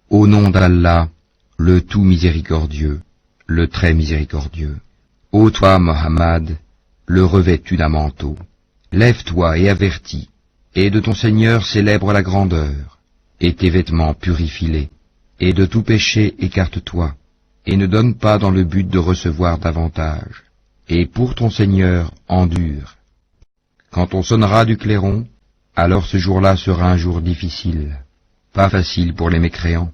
Au nom d'Allah, le tout miséricordieux, le très miséricordieux. Ô toi, Mohammed, le revêtu d'un manteau, lève-toi et avertis, et de ton Seigneur célèbre la grandeur, et tes vêtements purifie-les, et de tout péché écarte-toi, et ne donne pas dans le but de recevoir davantage, et pour ton Seigneur endure. Quand on sonnera du clairon, alors ce jour-là sera un jour difficile, pas facile pour les mécréants.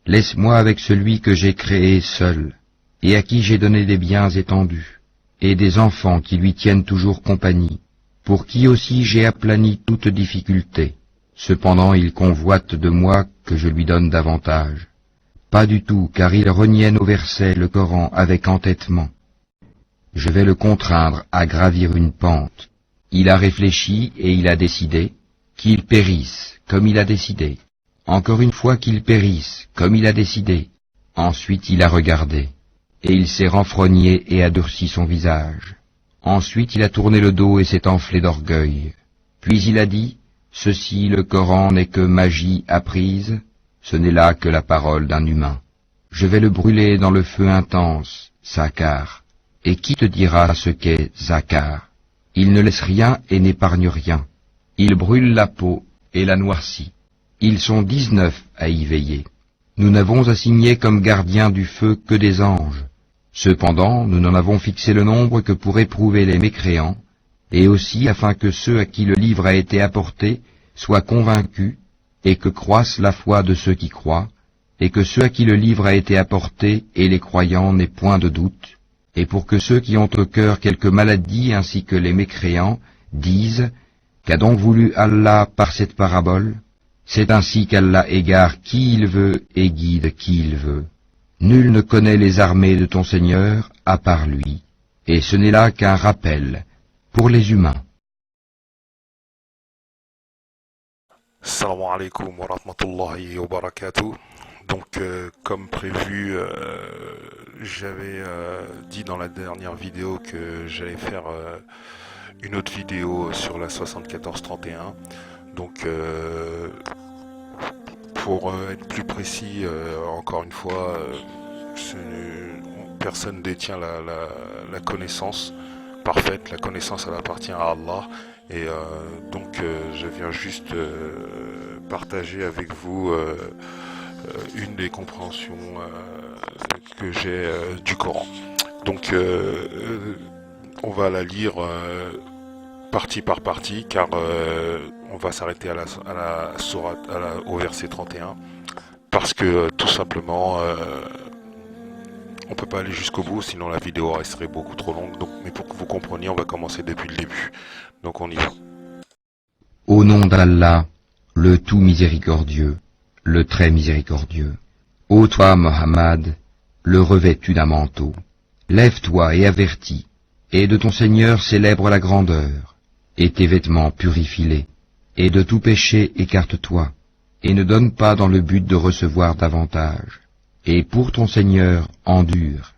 Laisse-moi avec celui que j'ai créé seul, et à qui j'ai donné des biens étendus, et des enfants qui lui tiennent toujours compagnie, pour qui aussi j'ai aplani toute difficulté. Cependant il convoite de moi que je lui donne davantage. Pas du tout, car il reniait nos versets, le Coran, avec entêtement. Je vais le contraindre à gravir une pente. Il a réfléchi et il a décidé qu'il périsse, comme il a décidé. Encore une fois qu'il périsse, comme il a décidé. Ensuite il a regardé, et il s'est renfrogné et a durci son visage. Ensuite il a tourné le dos et s'est enflé d'orgueil. Puis il a dit, ceci, le Coran, n'est que magie apprise, ce n'est là que la parole d'un humain. Je vais le brûler dans le feu intense, Sakar. Et qui te dira ce qu'est Sakar? Il ne laisse rien et n'épargne rien. Il brûle la peau et la noircit. Ils sont 19 à y veiller. Nous n'avons assigné comme gardiens du feu que des anges. Cependant, nous n'en avons fixé le nombre que pour éprouver les mécréants, et aussi afin que ceux à qui le livre a été apporté soient convaincus, et que croisse la foi de ceux qui croient, et que ceux à qui le livre a été apporté et les croyants n'aient point de doute, et pour que ceux qui ont au cœur quelque maladie ainsi que les mécréants disent, qu'a donc voulu Allah par cette parabole? C'est ainsi qu'Allah égare qui il veut et guide qui il veut. Nul ne connaît les armées de ton Seigneur à part lui, et ce n'est là qu'un rappel pour les humains. Salam alaikum wa rahmatullahi wa barakatuh. Donc comme prévu, j'avais dit dans la dernière vidéo que j'allais faire une autre vidéo sur la 7431. Donc pour être plus précis, encore une fois, personne ne détient la connaissance parfaite. La connaissance, elle appartient à Allah. Et donc je viens juste partager avec vous une des compréhensions que j'ai du Coran. Donc on va la lire partie par partie, car on va s'arrêter à la sourate, au verset 31, parce que tout simplement on peut pas aller jusqu'au bout, sinon la vidéo resterait beaucoup trop longue. Donc, mais pour que vous compreniez, on va commencer depuis le début. Donc on y va. Au nom d'Allah, le tout miséricordieux, le très miséricordieux. Ô toi, Mohammed, le revêtu d'un manteau, lève-toi et avertis, et de ton Seigneur célèbre la grandeur, et tes vêtements purifie-les, et de tout péché écarte-toi, et ne donne pas dans le but de recevoir davantage, et pour ton Seigneur endure.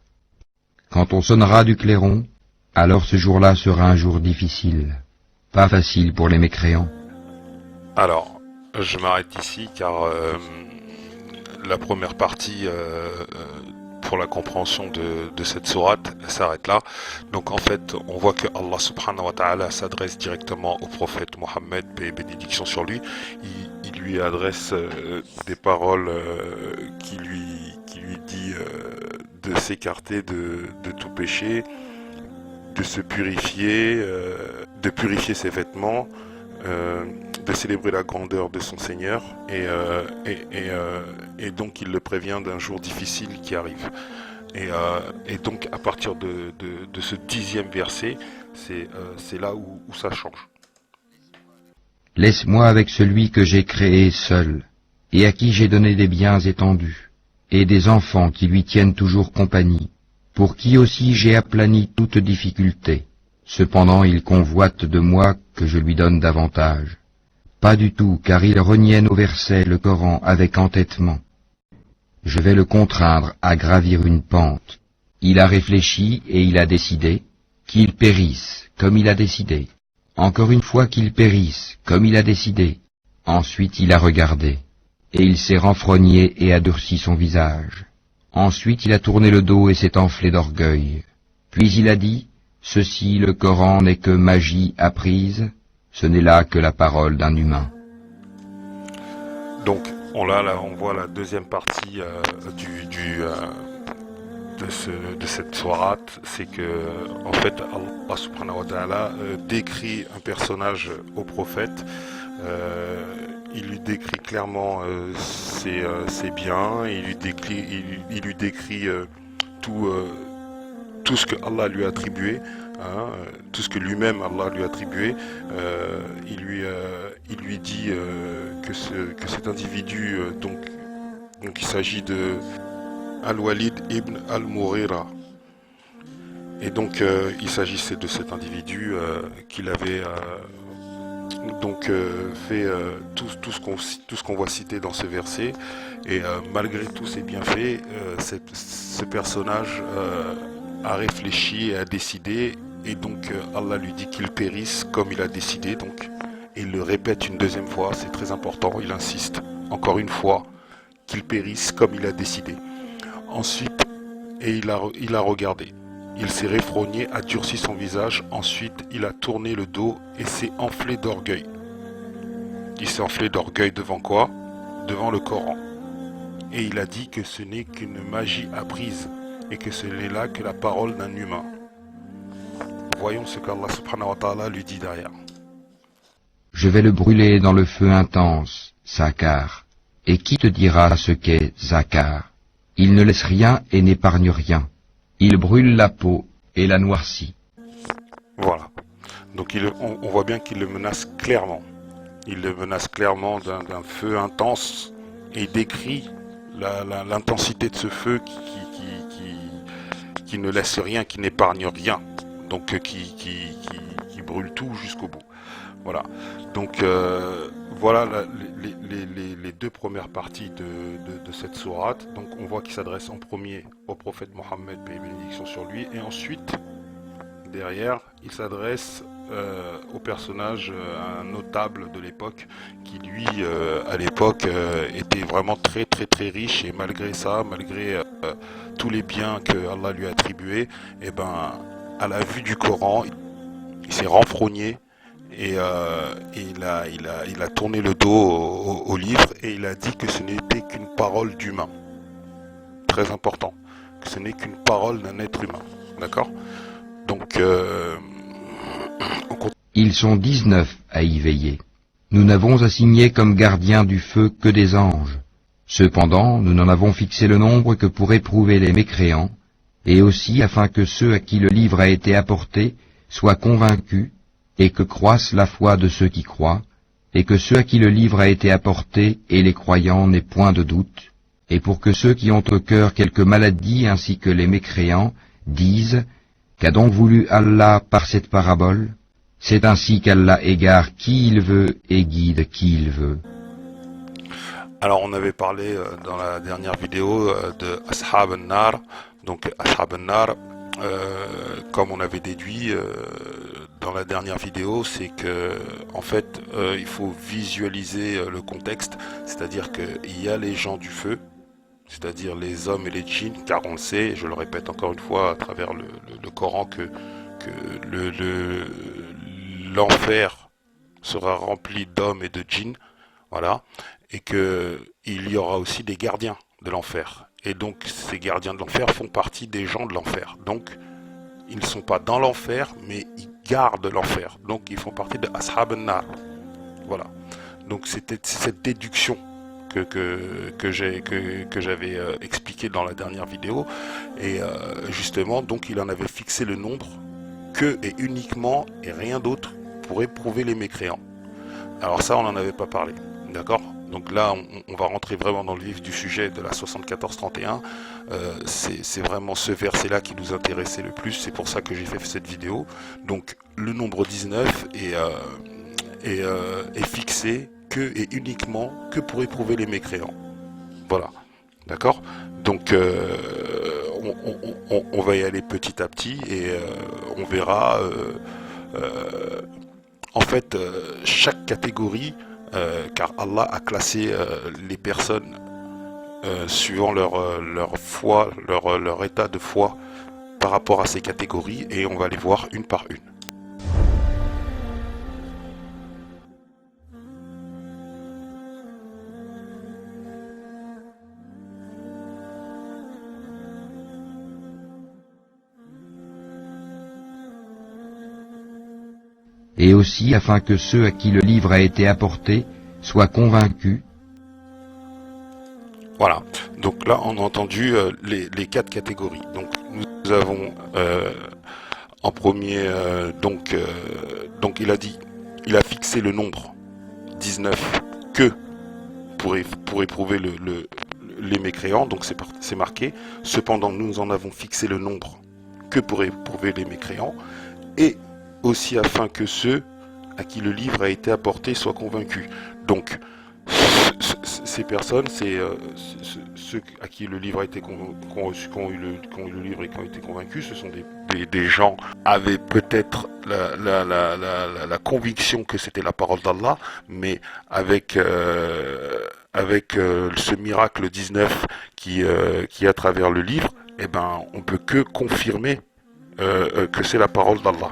Quand on sonnera du clairon, alors ce jour-là sera un jour difficile, pas facile pour les mécréants. Alors, je m'arrête ici car la première partie pour la compréhension de cette sourate s'arrête là. Donc en fait, on voit que Allah subhanahu wa ta'ala s'adresse directement au prophète Mohammed, paix et bénédiction sur lui. Il lui adresse des paroles qui lui dit de s'écarter de tout péché, de se purifier, de purifier ses vêtements, de célébrer la grandeur de son Seigneur, et donc il le prévient d'un jour difficile qui arrive. Et donc à partir de ce 10e verset, c'est là où ça change. Laisse-moi avec celui que j'ai créé seul, et à qui j'ai donné des biens étendus, et des enfants qui lui tiennent toujours compagnie, pour qui aussi j'ai aplani toute difficulté. Cependant il convoite de moi que je lui donne davantage. Pas du tout, car il reniait nos versets, le Coran, avec entêtement. Je vais le contraindre à gravir une pente. Il a réfléchi et il a décidé qu'il périsse, comme il a décidé. Encore une fois qu'il périsse, comme il a décidé. Ensuite il a regardé, et il s'est renfrogné et a durci son visage. Ensuite il a tourné le dos et s'est enflé d'orgueil. Puis il a dit, ceci, le Coran n'est que magie apprise, ce n'est là que la parole d'un humain. Donc on voit la deuxième partie de cette sourate, c'est que en fait Allah subhanahu wa ta'ala décrit un personnage au prophète. Il lui décrit clairement ses biens, il lui décrit tout ce que Allah lui a attribué, hein, tout ce que lui-même Allah lui a attribué. Il lui dit que cet individu, donc il s'agit de Al-Walid ibn Al-Mughira. Et donc il s'agissait de cet individu qu'il avait fait tout ce qu'on voit citer dans ce verset. Et malgré tous ses bienfaits, ce personnage a réfléchi et a décidé, et donc Allah lui dit qu'il périsse comme il a décidé. Donc il le répète une deuxième fois, c'est très important, il insiste encore une fois qu'il périsse comme il a décidé. Ensuite, et il a regardé. Il s'est réfrogné, a durci son visage, ensuite il a tourné le dos et s'est enflé d'orgueil. Il s'est enflé d'orgueil devant quoi? Devant le Coran. Et il a dit que ce n'est qu'une magie apprise et que ce n'est là que la parole d'un humain. Voyons ce qu'Allah subhanahu wa ta'ala lui dit derrière. Je vais le brûler dans le feu intense, Sakar. Et qui te dira ce qu'est Sakar? Il ne laisse rien et n'épargne rien. Il brûle la peau et la noircit. Voilà. Donc on voit bien qu'il le menace clairement. Il le menace clairement d'un feu intense et il décrit l'intensité de ce feu qui ne laisse rien, qui n'épargne rien. Donc qui brûle tout jusqu'au bout. Voilà. Donc voilà les deux premières parties de cette sourate. Donc on voit qu'il s'adresse en premier au prophète Mohammed, paix et bénédiction sur lui, et ensuite derrière il s'adresse au personnage, un notable de l'époque qui lui à l'époque était vraiment très très très riche, et malgré ça, malgré tous les biens que Allah lui a attribués, et ben à la vue du Coran il s'est renfrogné. Et il a tourné le dos au livre et il a dit que ce n'était qu'une parole d'humain. Très important. Que ce n'est qu'une parole d'un être humain. D'accord? Donc, Ils sont 19 à y veiller. Nous n'avons assigné comme gardiens du feu que des anges. Cependant, nous n'en avons fixé le nombre que pour éprouver les mécréants, et aussi afin que ceux à qui le livre a été apporté soient convaincus, et que croisse la foi de ceux qui croient, et que ceux à qui le livre a été apporté et les croyants n'aient point de doute, et pour que ceux qui ont au cœur quelque maladie ainsi que les mécréants disent, qu'a donc voulu Allah par cette parabole? C'est ainsi qu'Allah égare qui il veut et guide qui il veut. alors on avait parlé dans la dernière vidéo de Ashab al-Nar. Donc Ashab al-Nar, comme on avait déduit dans la dernière vidéo, c'est que en fait il faut visualiser le contexte, c'est-à-dire qu'il y a les gens du feu, c'est-à-dire les hommes et les djinns, car on le sait, et je le répète encore une fois à travers le Coran, que l'enfer sera rempli d'hommes et de djinns, voilà, et que il y aura aussi des gardiens de l'enfer. Et donc ces gardiens de l'enfer font partie des gens de l'enfer. Donc ils ne sont pas dans l'enfer, mais ils gardent l'enfer. Donc ils font partie de Ashab al-Nar. Voilà. Donc c'était cette déduction que j'avais expliqué dans la dernière vidéo. Et justement, donc il en avait fixé le nombre que et uniquement et rien d'autre pour éprouver les mécréants. Alors ça, on n'en avait pas parlé. D'accord ? Donc là, on va rentrer vraiment dans le vif du sujet de la 74-31. C'est vraiment ce verset-là qui nous intéressait le plus. C'est pour ça que j'ai fait cette vidéo. Donc le nombre 19 est fixé que et uniquement que pour éprouver les mécréants. Voilà. D'accord ? Donc on va y aller petit à petit et on verra... en fait, chaque catégorie car Allah a classé les personnes suivant leur foi, leur état de foi par rapport à ces catégories, et on va les voir une par une. Et aussi afin que ceux à qui le livre a été apporté soient convaincus. Voilà, donc là on a entendu les quatre catégories. Donc nous avons en premier, donc il a fixé le nombre 19 que pour éprouver les mécréants, donc c'est marqué. Cependant nous en avons fixé le nombre que pour éprouver les mécréants, et aussi afin que ceux à qui le livre a été apporté soient convaincus. Donc ces personnes, c'est ceux à qui le livre a été qui ont eu le livre et qui ont été convaincus, ce sont des gens avaient peut-être la conviction que c'était la parole d'Allah, mais avec ce miracle 19 qui est à travers le livre, eh ben on peut que confirmer que c'est la parole d'Allah.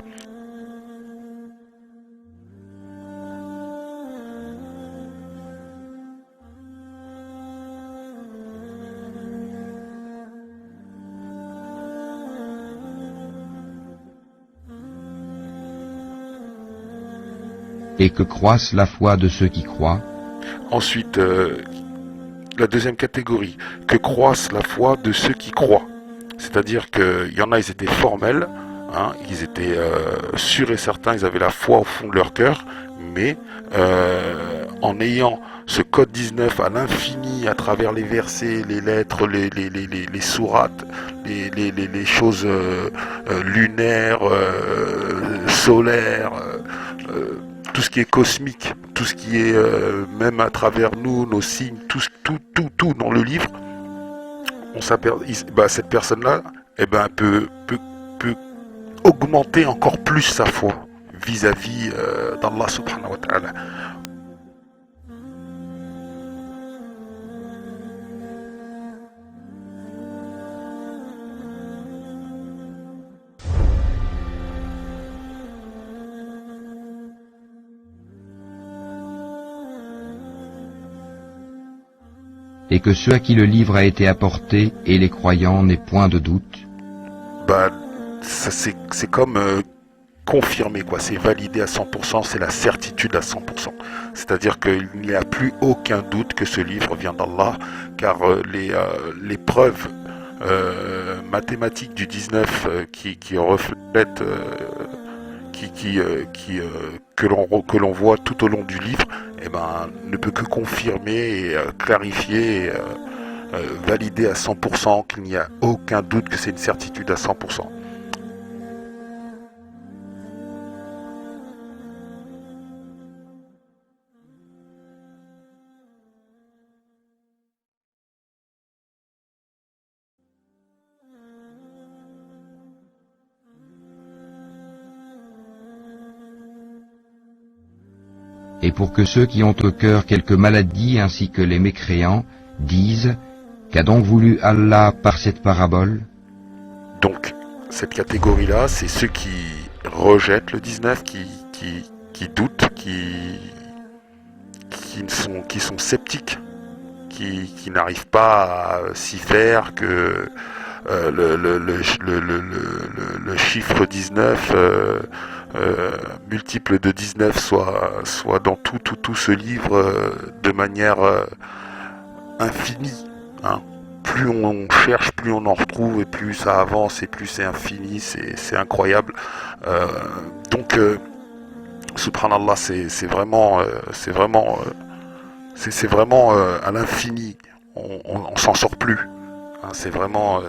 Et que croisse la foi de ceux qui croient. Ensuite, la deuxième catégorie, que croisse la foi de ceux qui croient. C'est-à-dire qu'il y en a, ils étaient formels, hein, ils étaient sûrs et certains, ils avaient la foi au fond de leur cœur, mais en ayant ce code 19 à l'infini, à travers les versets, les lettres, les sourates, les choses lunaires, solaires, tout ce qui est cosmique, tout ce qui est même à travers nous, nos signes, tout dans le livre, cette personne-là, eh ben, peut augmenter encore plus sa foi vis-à-vis d'Allah subhanahu wa ta'ala. Et que ceux à qui le livre a été apporté et les croyants n'aient point de doute. Bah, ça c'est comme confirmé, quoi. C'est validé à 100%, c'est la certitude à 100%. C'est-à-dire qu'il n'y a plus aucun doute que ce livre vient d'Allah, car les preuves mathématiques du 19 qui reflètent que l'on voit tout au long du livre, eh ben, ne peut que confirmer et clarifier et valider à 100% qu'il n'y a aucun doute que c'est une certitude à 100%. Et pour que ceux qui ont au cœur quelque maladie ainsi que les mécréants disent: qu'a donc voulu Allah par cette parabole? Donc, cette catégorie-là, c'est ceux qui rejettent le 19, qui doutent, qui sont sceptiques, qui n'arrivent pas à s'y faire, que le chiffre 19 multiple de 19 soit dans tout ce livre de manière infinie, hein. Plus on cherche, plus on en retrouve, et plus ça avance, et plus c'est infini, c'est incroyable. Donc, subhanallah, c'est vraiment à l'infini. On s'en sort plus. Hein, c'est vraiment,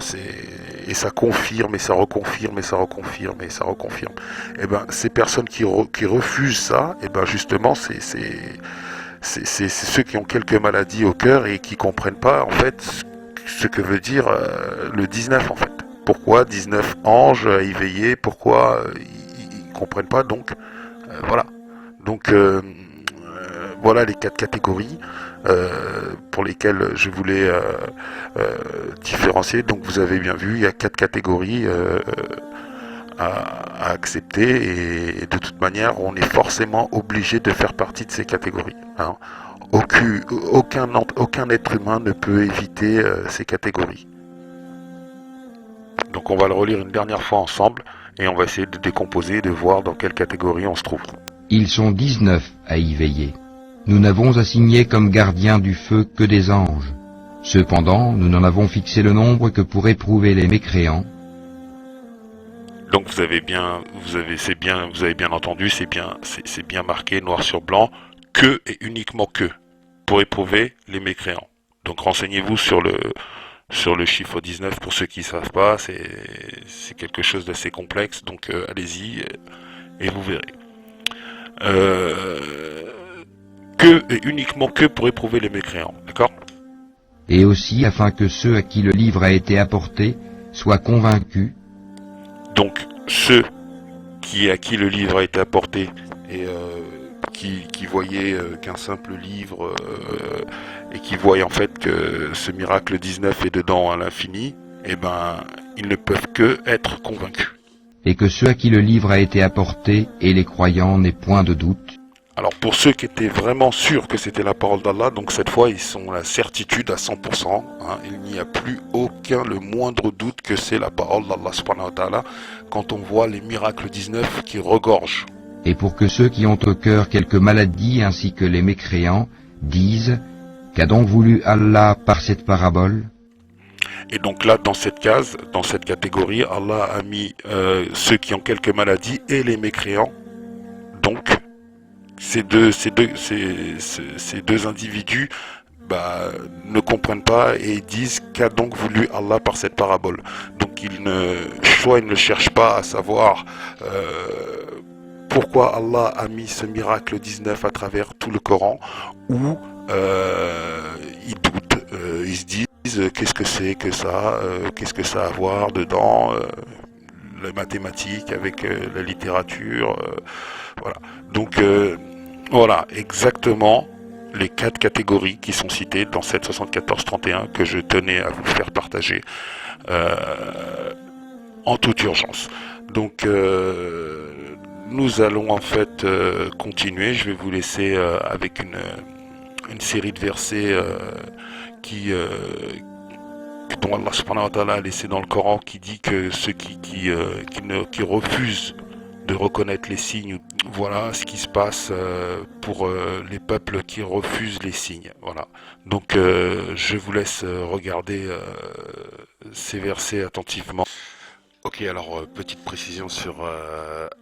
et ça confirme, et ça reconfirme, et ça reconfirme, et ça reconfirme. Et ben, ces personnes qui refusent ça, et ben justement, c'est ceux qui ont quelques maladies au cœur et qui comprennent pas en fait ce que veut dire le 19 en fait. Pourquoi 19 anges à y veiller? Pourquoi ils comprennent pas? Donc voilà. Donc voilà les 4 catégories pour lesquelles je voulais différencier. Donc vous avez bien vu, il y a 4 catégories à accepter et de toute manière on est forcément obligé de faire partie de ces catégories. Hein. Aucun être humain ne peut éviter ces catégories. Donc on va le relire une dernière fois ensemble et on va essayer de décomposer, de voir dans quelle catégorie on se trouve. Ils sont 19 à y veiller. Nous n'avons assigné comme gardiens du feu que des anges. Cependant, nous n'en avons fixé le nombre que pour éprouver les mécréants. Donc vous avez bien entendu, c'est bien marqué noir sur blanc, que et uniquement que, pour éprouver les mécréants. Donc renseignez-vous sur le chiffre 19 pour ceux qui ne savent pas, c'est quelque chose d'assez complexe, donc allez-y et vous verrez. Que et uniquement que pour éprouver les mécréants, d'accord? Et aussi afin que ceux à qui le livre a été apporté soient convaincus. Donc ceux à qui le livre a été apporté et qui voyaient qu'un simple livre et qui voient en fait que ce miracle 19 est dedans à l'infini, eh ben ils ne peuvent que être convaincus. Et que ceux à qui le livre a été apporté et les croyants n'aient point de doute. Alors pour ceux qui étaient vraiment sûrs que c'était la parole d'Allah, donc cette fois ils ont la certitude à 100%, hein, il n'y a plus le moindre doute que c'est la parole d'Allah subhanahu wa ta'ala quand on voit les miracles 19 qui regorgent. Et pour que ceux qui ont au cœur quelque maladie ainsi que les mécréants disent « Qu'a donc voulu Allah par cette parabole ?» Et donc là, dans cette catégorie, Allah a mis ceux qui ont quelques maladies et les mécréants. Donc ces deux individus ne comprennent pas et disent qu'a donc voulu Allah par cette parabole. Donc soit ils ne cherchent pas à savoir pourquoi Allah a mis ce miracle 19 à travers tout le Coran, ou ils doutent, ils se disent qu'est-ce que c'est que ça, qu'est-ce que ça a à voir dedans, la mathématique avec la littérature, voilà. Donc voilà exactement les 4 catégories qui sont citées dans cette 74-31 que je tenais à vous faire partager en toute urgence. Donc nous allons en fait continuer. Je vais vous laisser avec une série de versets dont Allah subhanahu wa ta'ala a laissé dans le Coran, qui dit que ceux qui refusent de reconnaître les signes, voilà ce qui se passe pour les peuples qui refusent les signes. Voilà. Donc je vous laisse regarder ces versets attentivement. Ok, alors petite précision sur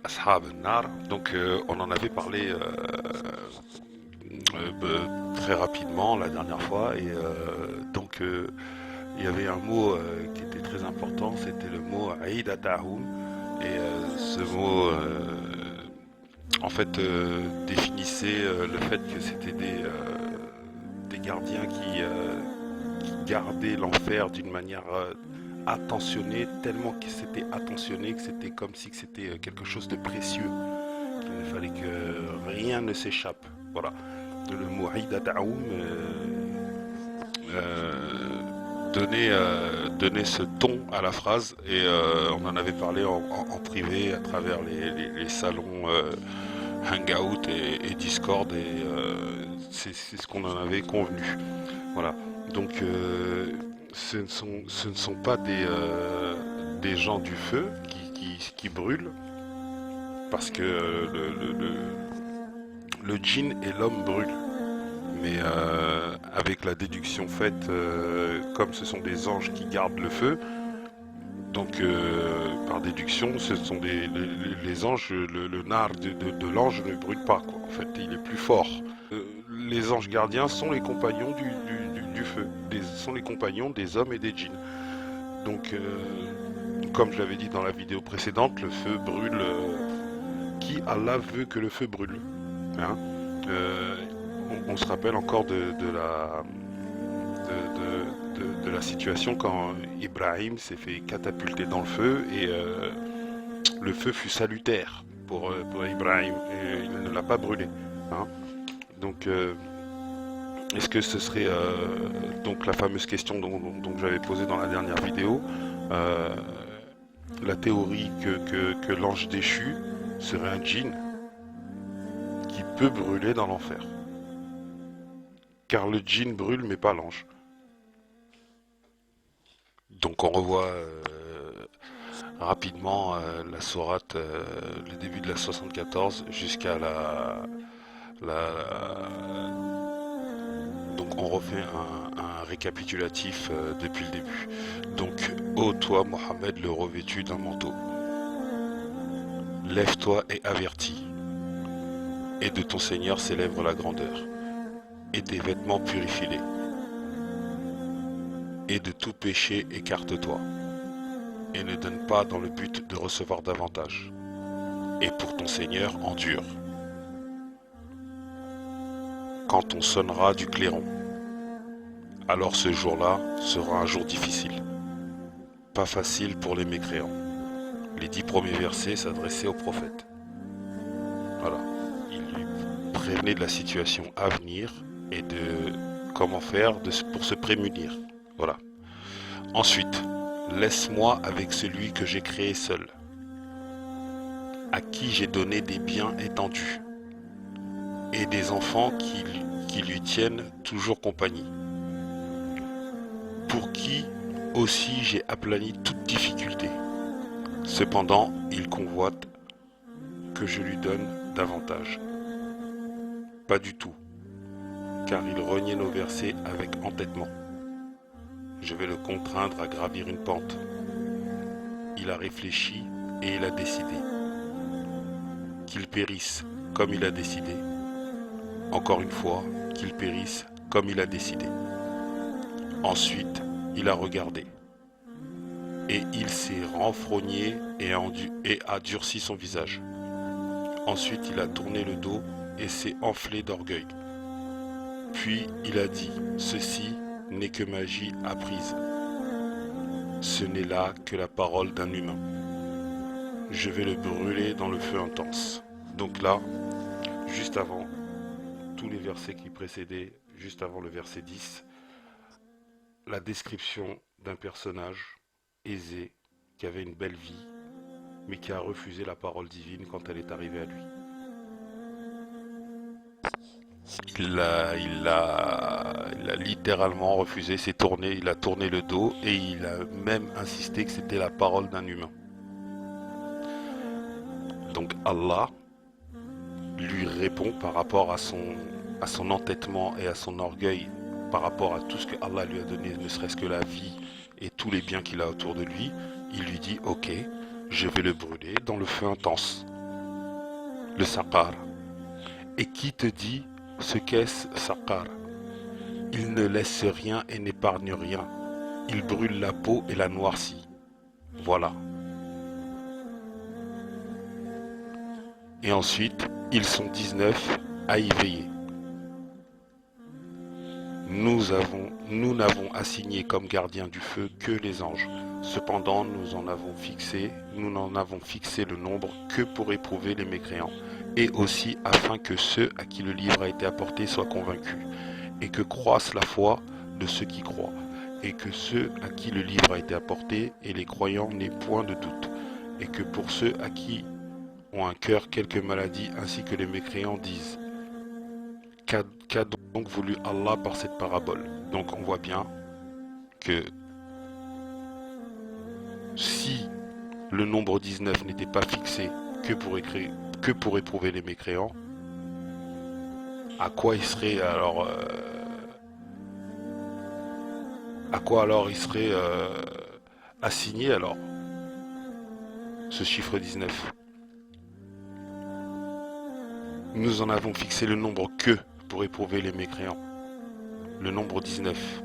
Ashab al-Nar. Donc on en avait parlé très rapidement la dernière fois, et donc il y avait un mot qui était très important, c'était le mot Aidatahum, et ce mot en fait définissait le fait que c'était des gardiens qui gardaient l'enfer d'une manière attentionnée, tellement que c'était attentionné que c'était comme si c'était quelque chose de précieux, qu'il ne fallait que rien ne s'échappe. Voilà. Le mot Aidatahum donner ce ton à la phrase, et on en avait parlé en privé à travers les salons Hangout et Discord, et c'est ce qu'on en avait convenu. Voilà. Donc ce ne sont pas des gens du feu qui brûlent, parce que le djinn et l'homme brûlent. Mais avec la déduction faite, comme ce sont des anges qui gardent le feu, donc par déduction, ce sont les anges, le nar de l'ange ne brûle pas, quoi. En fait, il est plus fort. Les anges gardiens sont les compagnons du feu, sont les compagnons des hommes et des djinns. Donc, comme je l'avais dit dans la vidéo précédente, le feu brûle qui Allah veut que le feu brûle. Hein, on se rappelle encore de la situation quand Ibrahim s'est fait catapulter dans le feu, et le feu fut salutaire pour Ibrahim, et il ne l'a pas brûlé. Hein. Donc, est-ce que ce serait donc la fameuse question dont j'avais posée dans la dernière vidéo, euh, la théorie que l'ange déchu serait un djinn qui peut brûler dans l'enfer. Car le djinn brûle mais pas l'ange. Donc on revoit rapidement la sourate, le début de la 74 jusqu'à donc on refait un récapitulatif depuis le début. Donc, ô toi Mohammed le revêtu d'un manteau, lève-toi et avertis, et de ton Seigneur s'élève la grandeur, et tes vêtements purifie-les, et de tout péché écarte-toi, et ne donne pas dans le but de recevoir davantage, et pour ton Seigneur endure. Quand on sonnera du clairon, alors ce jour-là sera un jour difficile, pas facile pour les mécréants. Les 10 premiers versets s'adressaient au prophète. Voilà, il lui prévenait de la situation à venir et de comment faire pour se prémunir. Voilà. Ensuite, laisse-moi avec celui que j'ai créé seul, à qui j'ai donné des biens étendus, et des enfants qui lui tiennent toujours compagnie, pour qui aussi j'ai aplani toute difficulté. Cependant, il convoite que je lui donne davantage. Pas du tout, car il reniait nos versets avec entêtement. Je vais le contraindre à gravir une pente. Il a réfléchi et il a décidé. Qu'il périsse comme il a décidé. Encore une fois, qu'il périsse comme il a décidé. Ensuite, il a regardé. Et il s'est renfrogné et a durci son visage. Ensuite, il a tourné le dos et s'est enflé d'orgueil. Puis il a dit, ceci n'est que magie apprise. Ce n'est là que la parole d'un humain. Je vais le brûler dans le feu intense. Donc là, juste avant, tous les versets qui précédaient, juste avant le verset 10, la description d'un personnage aisé, qui avait une belle vie, mais qui a refusé la parole divine quand elle est arrivée à lui. Il a littéralement refusé, s'est tourné, il a tourné le dos et il a même insisté que c'était la parole d'un humain. Donc Allah lui répond par rapport à son entêtement et à son orgueil, par rapport à tout ce que Allah lui a donné, ne serait-ce que la vie et tous les biens qu'il a autour de lui. Il lui dit, ok, je vais le brûler dans le feu intense, le saqar. Et qui te dit ce qu'est-ce saqar? Il ne laisse rien et n'épargne rien. Il brûle la peau et la noircit. Voilà. Et ensuite, ils sont 19 à y veiller. Nous n'avons assigné comme gardien du feu que les anges. Cependant, nous n'en avons fixé le nombre que pour éprouver les mécréants, et aussi afin que ceux à qui le livre a été apporté soient convaincus, et que croisse la foi de ceux qui croient, et que ceux à qui le livre a été apporté et les croyants n'aient point de doute, et que pour ceux à qui ont un cœur quelques maladies ainsi que les mécréants disent, qu'a donc voulu Allah par cette parabole? Donc on voit bien que si le nombre 19 n'était pas fixé que pour éprouver les mécréants, à quoi il serait alors il serait assigné alors ce chiffre 19? Nous en avons fixé le nombre que pour éprouver les mécréants, le nombre 19,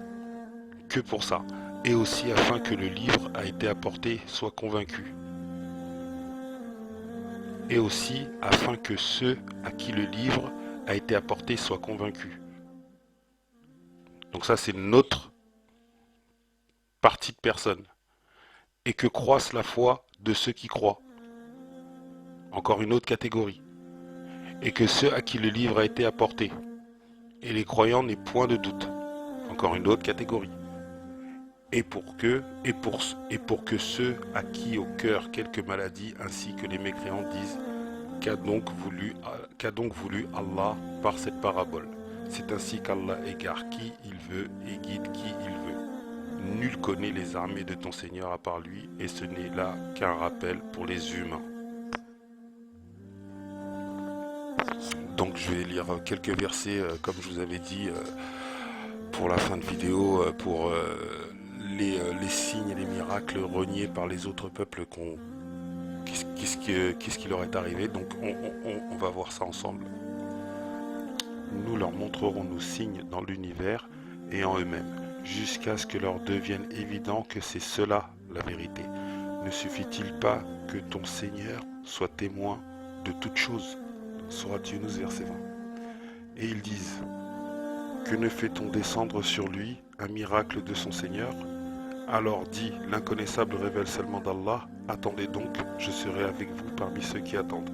que pour ça, et aussi afin que le livre a été apporté soit convaincu, et aussi afin que ceux à qui le livre a été apporté soient convaincus. Donc ça c'est notre partie de personnes, et que croisse la foi de ceux qui croient, encore une autre catégorie, et que ceux à qui le livre a été apporté, et les croyants n'aient point de doute. Encore une autre catégorie. Et pour que ceux à qui au cœur quelque maladie ainsi que les mécréants disent qu'a donc voulu Allah par cette parabole. C'est ainsi qu'Allah égare qui il veut et guide qui il veut. Nul connaît les armées de ton Seigneur à part lui, et ce n'est là qu'un rappel pour les humains. Donc je vais lire quelques versets, comme je vous avais dit, pour la fin de vidéo, pour les signes et les miracles reniés par les autres peuples. Qu'est-ce qui leur est arrivé? Donc on va voir ça ensemble. Nous leur montrerons nos signes dans l'univers et en eux-mêmes, jusqu'à ce que leur devienne évident que c'est cela la vérité. Ne suffit-il pas que ton Seigneur soit témoin de toutes choses? Sourate Yunus, verset 20. Et ils disent: que ne fait-on descendre sur lui un miracle de son Seigneur? Alors dit: l'inconnaissable révèle seulement d'Allah. Attendez donc, je serai avec vous parmi ceux qui attendent.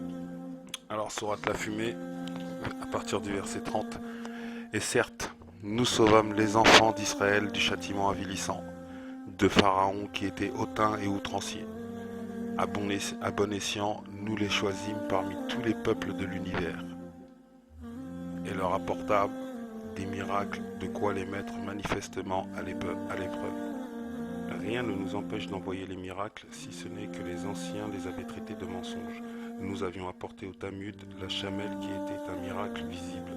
Alors sourate la fumée, à partir du verset 30. Et certes, nous sauvâmes les enfants d'Israël du châtiment avilissant, de Pharaon qui était hautain et outrancier. À bon escient, nous les choisîmes parmi tous les peuples de l'univers, et leur apportâmes des miracles de quoi les mettre manifestement à l'épreuve. Rien ne nous empêche d'envoyer les miracles, si ce n'est que les anciens les avaient traités de mensonges. Nous avions apporté au Tamud la chamelle qui était un miracle visible,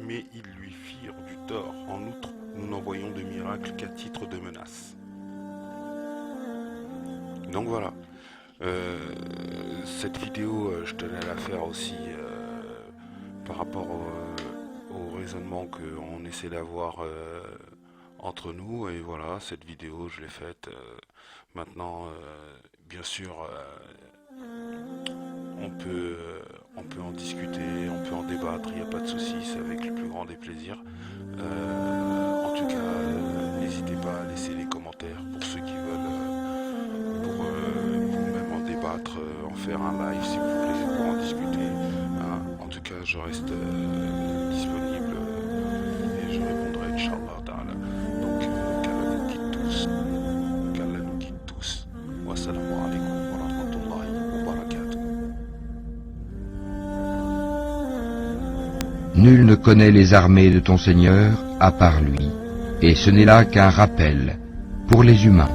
mais ils lui firent du tort. En outre, nous n'envoyons de miracles qu'à titre de menace. Donc voilà. Cette vidéo, je tenais à la faire aussi par rapport au raisonnement qu'on essaie d'avoir entre nous, et voilà, cette vidéo je l'ai faite. Maintenant, bien sûr, on peut en discuter, on peut en débattre, il n'y a pas de souci, c'est avec le plus grand des plaisirs. En tout cas, n'hésitez pas à laisser les commentaires pour ceux qui veulent, pour vous-même en débattre, en faire un live si vous voulez, pour en discuter. Hein. En tout cas, je reste disponible et je répondrai, Inch'Allah ta'ala. Donc, qu'Allah nous guide tous. Qu'Allah nous guide tous. Wassalamu alaikum wa rahmatullahi wa barakatuh. Nul ne connaît les armées de ton Seigneur à part lui, et ce n'est là qu'un rappel pour les humains.